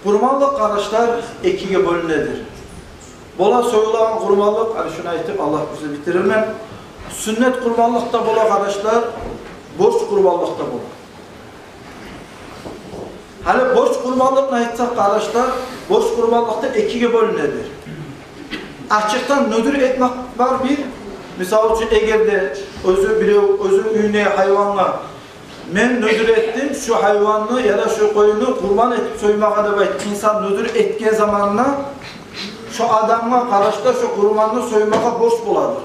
Kurbanlık kardeşler ikiye bölünedir. Bola soyulan kurbanlık, hani şunu aytıp Allah bize bitirirmen. Sünnet kurbanlıkta bola kardeşler, borç kurbanlıkta bola. Hani borç kurbanlık ne aytsak kardeşler, borç kurbanlıkta ikiye bölünedir. Açıktan nödür etmek var bir. Misal için egerde özü üyüne hayvanla men nödür ettim, şu hayvanı ya da şu koyunu kurban etip soymağa da bayt. İnsan nödür etken zamanla şu adamla karışta şu kurbanını soymağa borç buladır.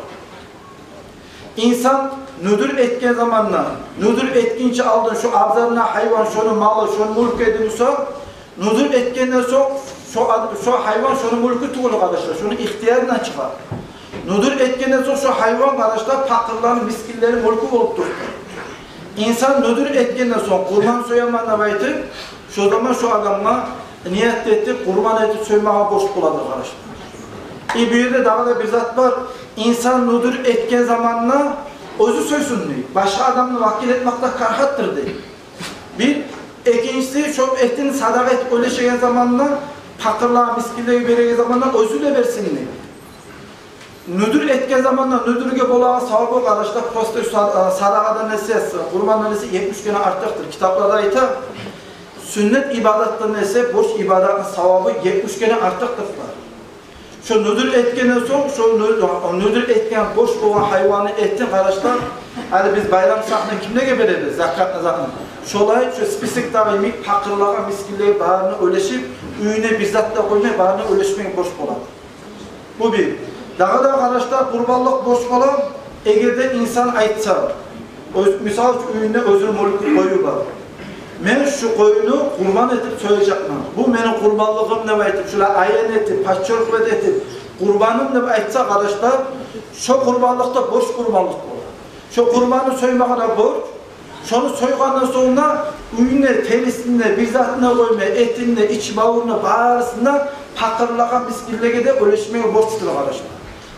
İnsan nödür etken zamanla, nödür etkince aldın şu abzarına hayvan, şunu malı, şunu mülk edilse, nödür etkenden sonra şu hayvan şunu mülkü tuğulu kardeşler, şunu ihtiyarından çıkar. Nödür etkenden sonra şu hayvan kardeşler fakirlerin, miskinlerin mülkü olup durur. İnsan nödür etkenden sonra kurban soyamanına baytır, şu zaman şu adamla niyet etti, kurban edip soymağa borç buladı kardeşler. Bir yerde daha da bir zat var, insan nödür etken zamanla özü soysun diyor. Başka adamla vakil etmekle karhattır diyor. Bir, ikincisi şu etini sadaka et öyle şeyin zamanla fakirliğe, miskinliğe vereceği zamanla özü de versin diyor. Nödür etken zamanla nödürge bolağa sahibi kardeşler proste sadakadan nesi, kurbandan nesi 70 güne artacaktır. Kitaplarda ayta sünnet ibadetlerinin nesi, borç ibadetinin savabı 70 güne artacaktır. Şu nödür etkenden sonra, şu nödür etken boş olan hayvanı ettin kardeşler, hani biz bayram sahnine kimle gebeririz, zakat nazarına. Şolay, şu spesifik davimi, fakirlığa, miskinliğe, bağırını öleşip, üyüne bizzat da koymaya, bağırını öleşmeyin boş olan. Bu bir. Daha da kardeşler, kurbanlık boş olan, eğer insan aytsa, misal üyüne özür mülkü koyu var. Ben şu koyunu kurban etip söyleyecekmem. Bu benim kurbanlığım ne baytip, şöyle ayen etip, paççılık etip, kurbanım ne baytsa kardeşler, şu kurbanlıkta borç kurbanlık olur. Şu kurbanı soymağa da borç, şunu soygandan sonra ürünle, telisinde, bizzatına koymaya, etinde, iç bağırına, bağırısında, fakirliğe, miskinliğe de öleşmeye borçtur kardeşler.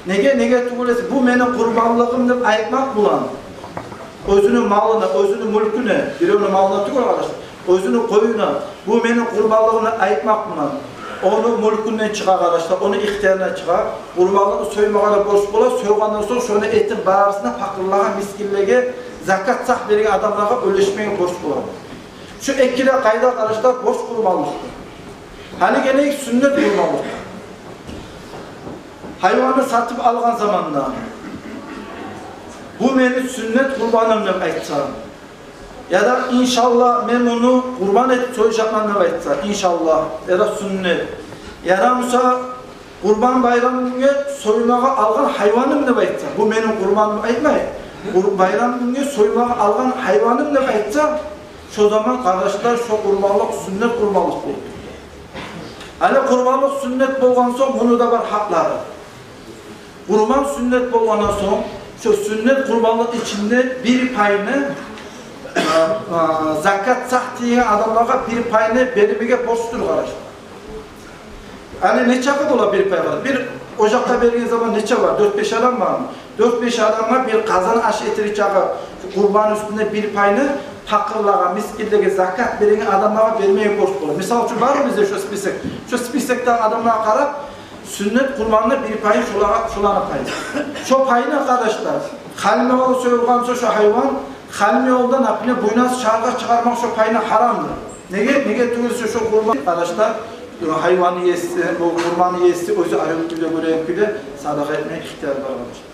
Nege tuğulesi, bu benim kurbanlığım ne ayıkmak bulan. Özünün malına, özünün mülküne, birinin malına tükür arkadaşlar. Özünün koyuna, bu benim kurbanlığını ayıkmak buna. Onu mülkünden çıkar arkadaşlar, onu ihtiyarına çıkar. Kurbanlığı soymağa da borç bular, soygandan sonra şunu etin bağırsına, fakirliğe, miskinliğe, zakat sak veren adamlara öleşmeye borç bular. Şu ikili kayda arkadaşlar borç kurbanlıktır. Hani gene sünnet kurbanlıktır. Hayvanı satıp algan zamanla, bu benim sünnet kurbanım ne aytsa, ya da inşallah ben onu kurban edip soyacaklarım ne aytsa, inşallah, ya da sünnet, ya da Musa kurban bayramını soymağa algan hayvanım ne aytsa, bu benim kurbanım aytmayın, bayramını soymağa algan hayvanım ne aytsa, şu zaman kardeşler şu kurbanlık sünnet kurbanlık olur. Hani kurbanlık sünnet bolgan son bunu da var hakları. Kurban sünnet bolgandan son şu sünnet kurbanlık içinde bir payını zakat sahtiye adamlara bir payını belimige borçtur kardeşler. Hani neçe kadar bir pay var? Bir ocakta verdiğin zaman neçe var? 4-5 adam var mı? 4-5 adama bir kazan aş etiri kurban üstünde bir payını fakirliğe, miskinliğe, zakat veren adamlara vermeye borç olur. Misal için var mı bizde şu spesifik? Şu spesifikten adamlara karab sünnet kurbanında bir payı şulana payı. Şu payını arkadaşlar, halime yolu soyulgansa şu hayvan, halime yoldan apine buynaz çağırga çıkarmak şu payına haramdır. Nege tüyülse şu kurban arkadaşlar, hayvanı yesi, bu kurbanı yesi, özü ayrılık gibi göre sadaka etmeye ihtiyar var arkadaşlar.